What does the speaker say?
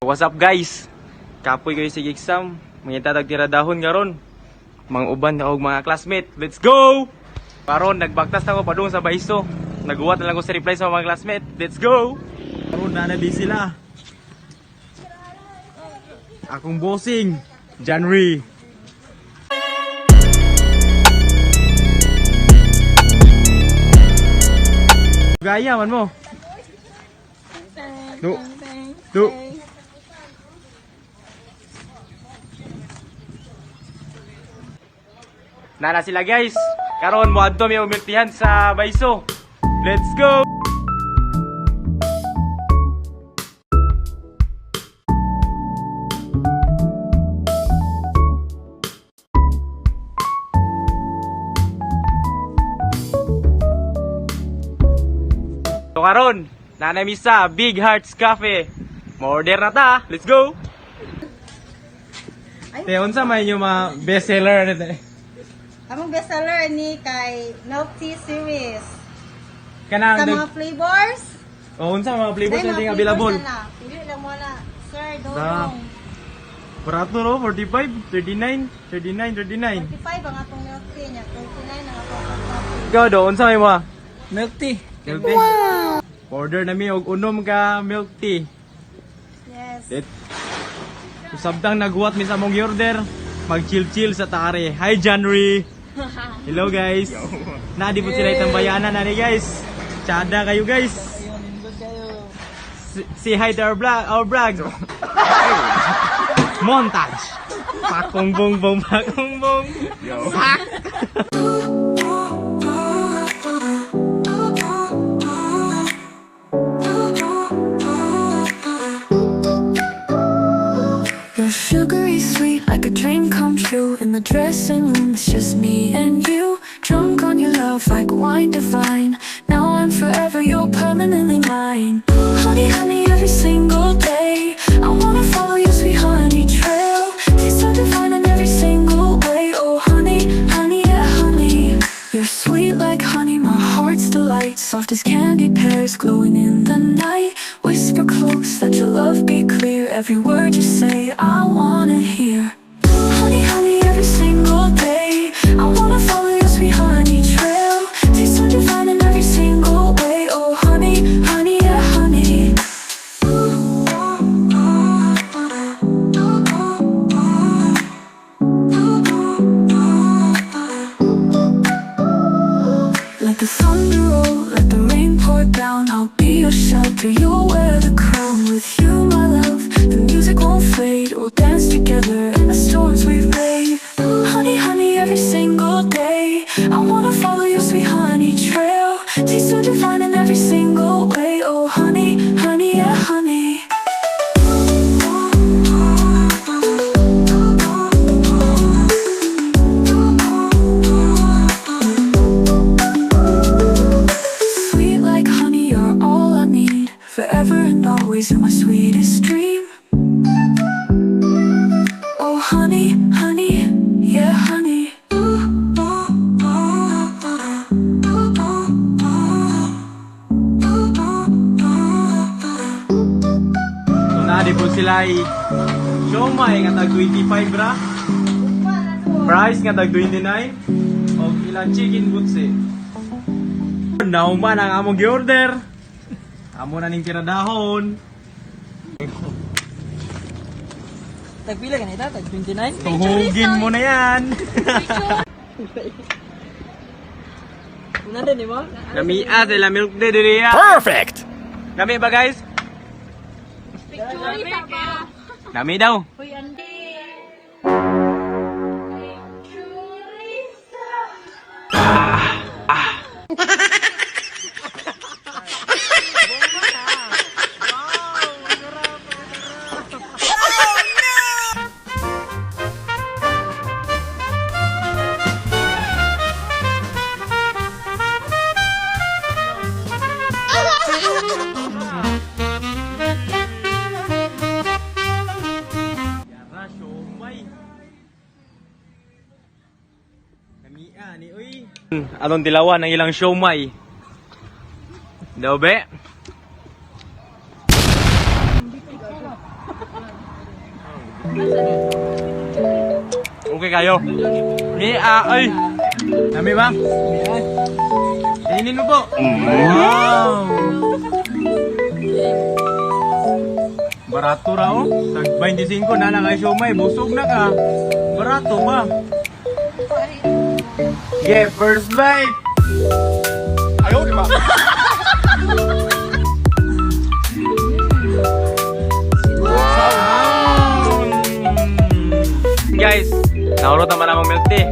What's up guys? Kapoy kayo sa exam. Mangita tagtira dahon karon. Mga uban na og mga classmate. Let's go! Karon nagbaktas na ako padung sa baiso. Naguwat na lang ko sa reply sa mga classmate. Let's go! Karon na busy sila. Akong bossing, January. Gaya man mo. Du. Nana sila guys. Karon mo adto mi umiltihan sa baiso. Let's go. So karon, nana misa Big Hearts Cafe. Ma-order na ta. Let's go. Te unsa may inyo mga best seller nito? Among bestseller ni kay Milk Tea Series. Kanang Sa mga flavors, unsa mga flavors na ting available? Pili lang mo na. Sir, Da. dodong. Barato no, 45, 39, 39, 39. 45 ang atong milk tea niya. 39 ang atong coffee. Ikaw do, unsa may mga? Milk tea. Milk tea. Wow. Order na mi og unom ka milk tea. Yes. Sabtang naghuwat mi sa mong order, mag-chill-chill sa Tare. Hi January. Hello guys. Nadi po sila itang bayanan na ni guys. Tsada kayo guys. Say hi to our vlog. Montage. Pakong bong bong pakong bong. Sak. You're sugary sweet like a dream come true. In the dressing room it's just me and you, drunk on your love like wine divine. Now I'm forever, you're permanently mine. Honey, honey, every single day I wanna follow your sweet honey trail. Taste so divine in every single way. Oh honey, honey, yeah honey. You're sweet like honey, my heart's delight. Soft as candy pears glowing in the night. Whisper close, let your love be clear. Every word you say, I wanna hear. Honey, honey, every single day I wanna follow your sweet honey trail. Taste so divine in every single way. Oh honey, honey, yeah honey. Let the thunder roll, let the rain pour down. I'll be your shelter, you'll wear the crown. With you, my love, the music won't fade. We'll dance together in the storms we've made. Honey, honey, every single day I wanna follow your sweet honey trail. Taste so divine in every single way. Oh honey, honey, yeah honey. Sweet like honey, you're all I need. Forever and always, you're my sweetest dream. Oh honey, honey, yeah honey. So nadi po sila ay siomay nga tag 25 ra. Price nga tag 29. O ilang chicken butse. Nauman ang among gi-order. Amo na ning tiradahon. Tagpila ka na ita? Tag 29? Tuhugin mo na yan. Una din, di ba? Lamia sila milk tea diri ya. Perfect! Lami ba guys? Lami daw. Ani uy. Atong tilawan ang ilang siomay. Daw be. Okay kayo. Ni ay. Dami ba? Kainin mo po. Wow. Barato ra oh. Tag 25 na lang ay siomay. Busog na ka. Barato ba? Yeah, first bite. Ayaw, di ba? Guys, naurot naman namang milk tea.